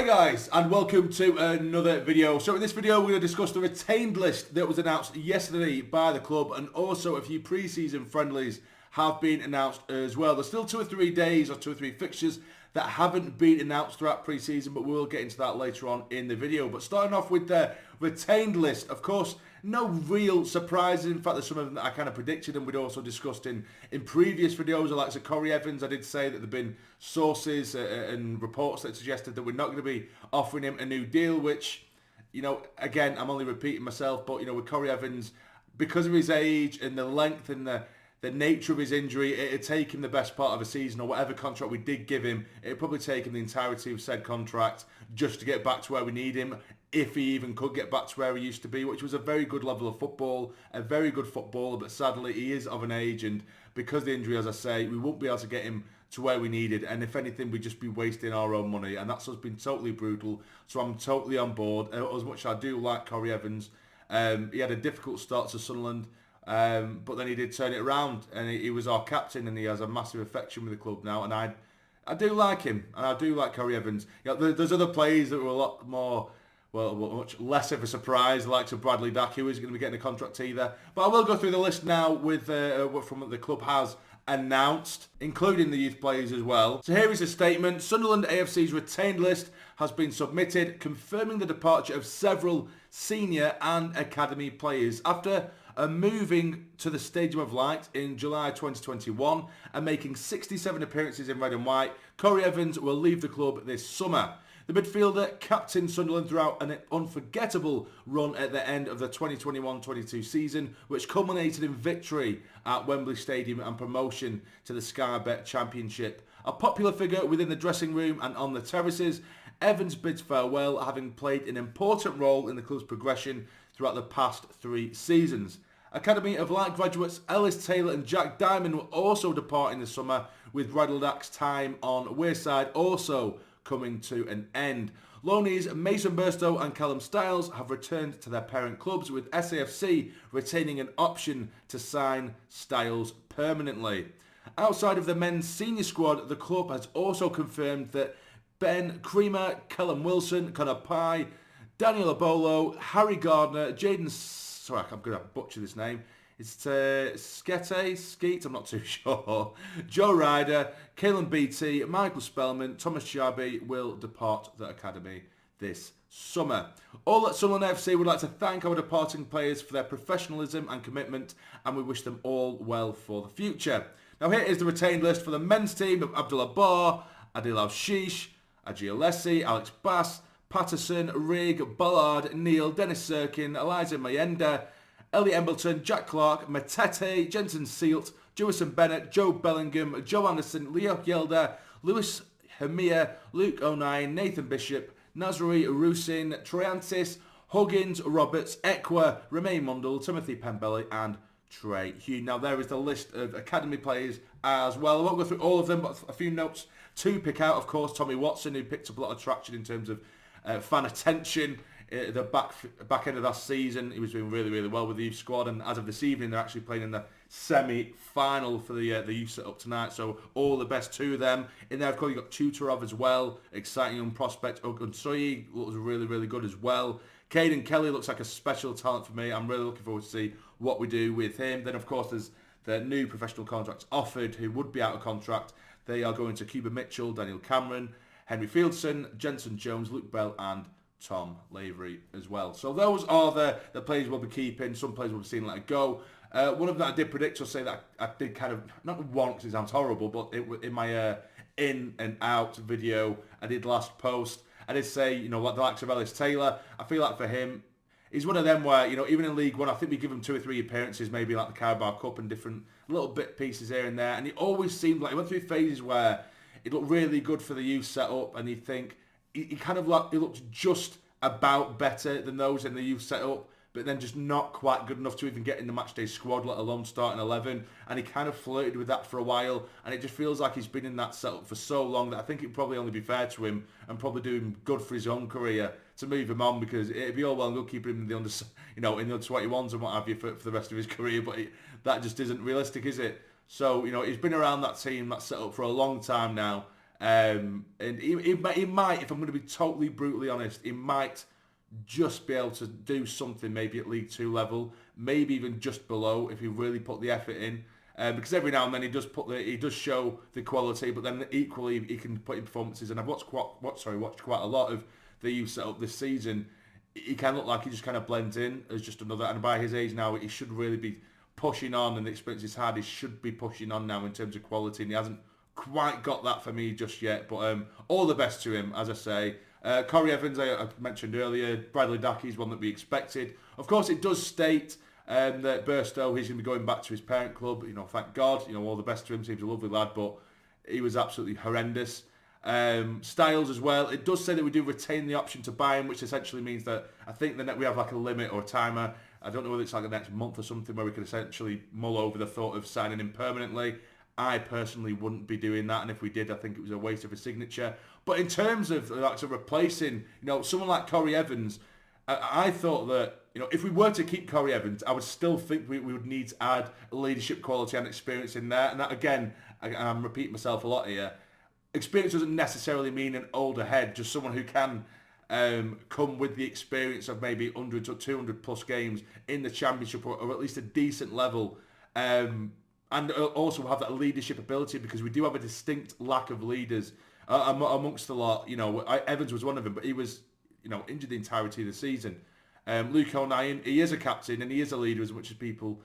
guys, and welcome to another video. So in this video we're going to discuss the retained list that was announced yesterday by the club, and also a few pre-season friendlies have been announced as well. There's still 2 or 3 days or 2 or 3 fixtures that haven't been announced throughout pre-season, but we'll get into that later on in the video. But starting off with the retained list, of course, no real surprises. In fact, there's some of them that I kind of predicted and we'd also discussed in previous videos. Like Corey Evans, I did say that there have been sources and reports that suggested that we're not going to be offering him a new deal, which, you know, again, I'm only repeating myself, but, you know, with Corey Evans, because of his age and the length and the nature of his injury, it'd take him the best part of a season, or whatever contract we did give him, it'd probably take him the entirety of said contract just to get back to where we need him, if he even could get back to where he used to be, which was a very good level of football, a very good footballer, but sadly he is of an age, and because of the injury, as I say, we won't be able to get him to where we needed, and if anything, we'd just be wasting our own money, and that's been totally brutal, so I'm totally on board. As much as I do like Corey Evans, he had a difficult start to Sunderland, but then he did turn it around, and he was our captain, and he has a massive affection with the club now, and I do like him, and I do like Corey Evans. You know, there's other players that were a lot more, well, much less of a surprise, like to Bradley Tillery, who isn't going to be getting a contract either. But I will go through the list now with from what the club has announced, including the youth players as well. So here is a statement. Sunderland AFC's retained list has been submitted, confirming the departure of several senior and academy players. After moving to the Stadium of Light in July 2021 and making 67 appearances in red and white, Corey Evans will leave the club this summer. The midfielder captained Sunderland throughout an unforgettable run at the end of the 2021-22 season, which culminated in victory at Wembley Stadium and promotion to the Sky Bet Championship. A popular figure within the dressing room and on the terraces, Evans bids farewell, having played an important role in the club's progression throughout the past 3 seasons. Academy of Light graduates Ellis Taylor and Jack Diamond will also depart in the summer, with Bradley Tillery's time on Wearside also coming to an end. Loanees Mason Burstow and Callum Styles have returned to their parent clubs, with SAFC retaining an option to sign Styles permanently. Outside of the men's senior squad, the club has also confirmed that Ben Creamer, Callum Wilson, Connor Pye, Daniel Abolo, Harry Gardner, Jaden, sorry, I'm going to butcher this name, it's Skeet, I'm not too sure, Joe Ryder, Caelan Beattie, Michael Spellman, Thomas Sharby will depart the academy this summer. All at Sunderland FC would like to thank our departing players for their professionalism and commitment, and we wish them all well for the future. Now here is the retained list for the men's team of Abdullah Barr, Adil Al-Shish, Aji Alessi, Alex Bass, Patterson, Rigg, Ballard, Neil, Dennis Sirkin, Eliza Mayenda, Ellie Embleton, Jack Clark, Matete, Jensen Sealt, Jewison Bennett, Joe Bellingham, Joe Anderson, Leo Yelder, Lewis Hamia, Luke O'Nien, Nathan Bishop, Nazri Rusin, Triantis, Huggins, Roberts, Ekwa, Romain Mundell, Timothy Pembelli and Trey Hugh. Now there is the list of academy players as well. I won't go through all of them, but a few notes to pick out. Of course, Tommy Watson, who picked up a lot of traction in terms of fan attention. The back end of last season, he was doing really, really well with the youth squad, and as of this evening, they're actually playing in the semi-final for the youth set-up tonight, so all the best to them. In there, of course, you've got Tutorov as well, exciting young prospect. Ogunsoyi looks really, really good as well. Caden Kelly looks like a special talent for me. I'm really looking forward to see what we do with him. Then, of course, there's the new professional contracts offered who would be out of contract. They are going to Cuba Mitchell, Daniel Cameron, Henry Fieldson, Jensen Jones, Luke Bell and Tom Lavery as well. So those are the players we'll be keeping. Some players we'll be seeing let go. One of them that I did predict, or say that I did kind of, not want because it sounds horrible, but in my in and out video I did last post, I did say, you know, like the likes of Ellis Taylor, I feel like for him, he's one of them where, you know, even in League One, I think we give him 2 or 3 appearances, maybe like the Carabao Cup and different little bit pieces here and there, and he always seemed like, he went through phases where it looked really good for the youth setup, and you'd think, he kind of like, he looked just about better than those in the youth setup, but then just not quite good enough to even get in the matchday squad, let alone starting 11. And he kind of flirted with that for a while, and it just feels like he's been in that setup for so long that I think it'd probably only be fair to him and probably do him good for his own career to move him on, because it'd be all well and good keeping him in the under, you know, in the under 21s and what have you for the rest of his career, but that just isn't realistic, is it? So, you know, he's been around that team, that setup for a long time now. And he might, if I'm going to be totally brutally honest, he might just be able to do something maybe at League Two level, maybe even just below if he really put the effort in. Because every now and then he does show the quality, but then equally he can put in performances. And I've watched quite a lot of the youth set up this season. He can look like he just kind of blends in as just another. And by his age now, he should really be pushing on, and the experience he's had, he should be pushing on now in terms of quality. And he hasn't quite got that for me just yet. But all the best to him, as I say. Corey Evans, I mentioned earlier. Bradley Dackey is one that we expected. Of course, it does state that Burstow, he's going to be going back to his parent club. Thank God. All the best to him. Seems a lovely lad, but he was absolutely horrendous. Styles as well. It does say that we do retain the option to buy him, which essentially means that I think that we have like a limit or a timer. I don't know whether it's like the next month or something where we could essentially mull over the thought of signing him permanently. I personally wouldn't be doing that, and if we did, I think it was a waste of a signature. But in terms of replacing, someone like Corey Evans, I thought that if we were to keep Corey Evans, I would still think we would need to add leadership quality and experience in there. And that, again, I'm repeating myself a lot here. Experience doesn't necessarily mean an older head, just someone who can come with the experience of maybe 100 to 200 plus games in the Championship or at least a decent level. And also have that leadership ability, because we do have a distinct lack of leaders amongst the lot. Evans was one of them, but he was, injured the entirety of the season. Luke O'Nien, he is a captain and he is a leader, as much as people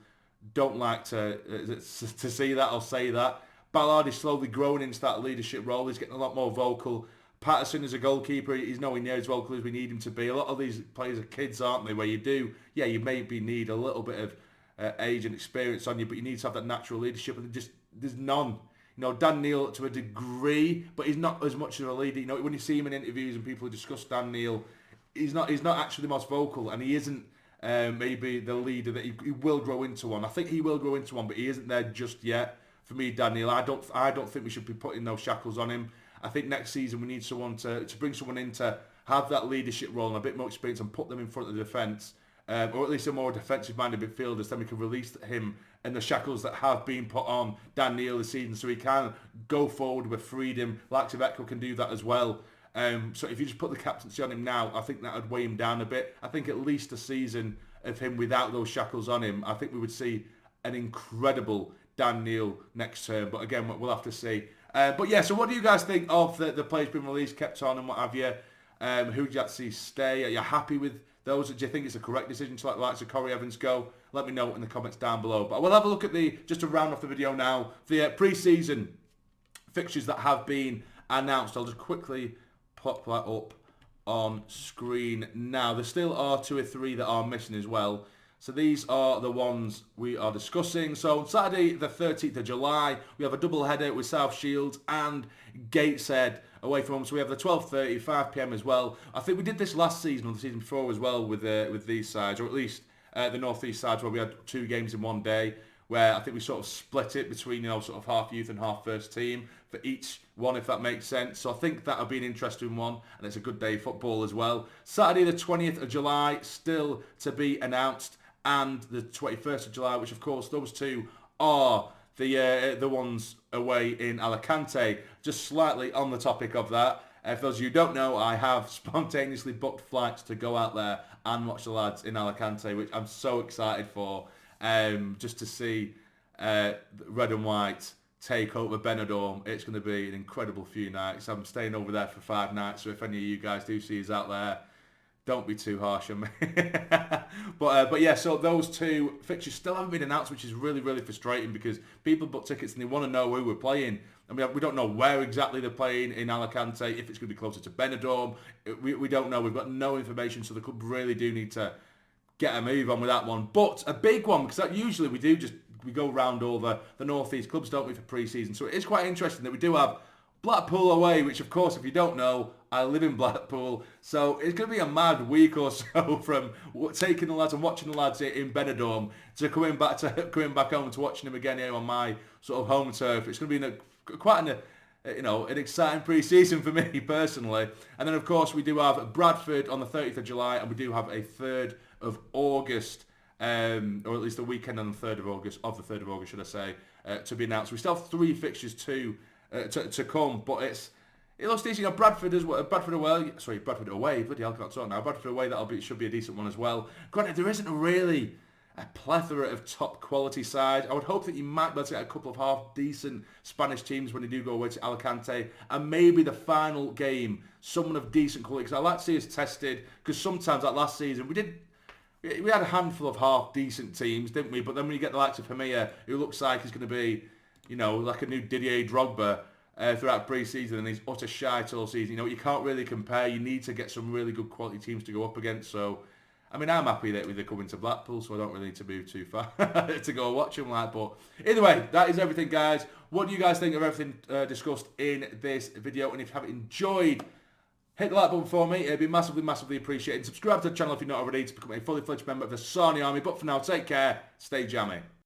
don't like to see that or say that. Ballard is slowly growing into that leadership role. He's getting a lot more vocal. Patterson is a goalkeeper. He's nowhere near as vocal as we need him to be. A lot of these players are kids, aren't they? Where you maybe need a little bit of age and experience on you, but you need to have that natural leadership, and there's none. Dan Neil to a degree, but he's not as much of a leader. When you see him in interviews and people discuss Dan Neil, he's not actually the most vocal, and he isn't maybe the leader that he will grow into one. I think he will grow into one, but he isn't there just yet. For me, Dan Neil, I don't think we should be putting those shackles on him. I think next season we need someone to bring someone in to have that leadership role and a bit more experience and put them in front of the defence. Or at least a more defensive-minded midfielders, then we can release him and the shackles that have been put on Dan Neil this season, so he can go forward with freedom. Likes of Echo can do that as well. So if you just put the captaincy on him now, I think that would weigh him down a bit. I think at least a season of him without those shackles on him, I think we would see an incredible Dan Neil next term. But again, we'll have to see. But yeah, so what do you guys think of the players being released, kept on and what have you? Who do you actually stay? Are you happy with those? Do you think it's a correct decision to let the likes of Corey Evans go? Let me know in the comments down below. But we'll have a look at just to round off the video now, the pre-season fixtures that have been announced. I'll just quickly pop that up on screen now. There still are 2 or 3 that are missing as well. So these are the ones we are discussing. So on Saturday, the 13th of July, we have a double header with South Shields and Gateshead away from home. So we have the 12:30, 5 p.m. as well. I think we did this last season or the season before as well with these sides, or at least the North East sides, where we had 2 games in one day, where I think we sort of split it between, sort of half youth and half first team for each one, if that makes sense. So I think that would be an interesting one, and it's a good day of football as well. Saturday, the 20th of July, still to be announced, and the 21st of July, which of course those 2 are the ones away in Alicante. Just slightly on the topic of that, for those of you who don't know, I have spontaneously booked flights to go out there and watch the lads in Alicante, which I'm so excited for, just to see red and white take over Benidorm. It's going to be an incredible few nights. I'm staying over there for 5 nights, so if any of you guys do see us out there, don't be too harsh on me. But yeah, so those 2 fixtures still haven't been announced, which is really, really frustrating, because people book tickets and they want to know who we're playing. And we don't know where exactly they're playing in Alicante, if it's going to be closer to Benidorm. We don't know. We've got no information, so the club really do need to get a move on with that one. But a big one, because usually we go round all the North East clubs, don't we, for pre-season. So it is quite interesting that we do have Blackpool away, which of course, if you don't know, I live in Blackpool, so it's going to be a mad week or so from taking the lads and watching the lads in Benidorm to coming back home to watching them again here on my sort of home turf. It's going to be quite an exciting pre-season for me personally. And then of course we do have Bradford on the 30th of July, and we do have a 3rd of August, or at least the weekend on the 3rd of August, should I say, to be announced. We still have 3 fixtures to come, but it's It looks decent. You know, Bradford away. Bloody hell, I can't talk now. Bradford away, should be a decent one as well. Granted, there isn't really a plethora of top quality sides. I would hope that you might be able to get a couple of half decent Spanish teams when you do go away to Alicante, and maybe the final game, someone of decent quality. Because I like to see us tested. Because sometimes, like last season, we had a handful of half decent teams, didn't we? But then when you get the likes of Hamia, who looks like he's going to be, you know, like a new Didier Drogba. Throughout pre-season, and he's utter shite all season. You know, you can't really compare. You need to get some really good quality teams to go up against. So, I mean, I'm happy that they're coming to Blackpool, so I don't really need to move too far to go watch them. But either way, that is everything, guys. What do you guys think of everything discussed in this video? And if you have enjoyed, hit the like button for me. It'd be massively, massively appreciated. And subscribe to the channel if you're not already to become a fully fledged member of the Sarny Army. But for now, take care. Stay jammy.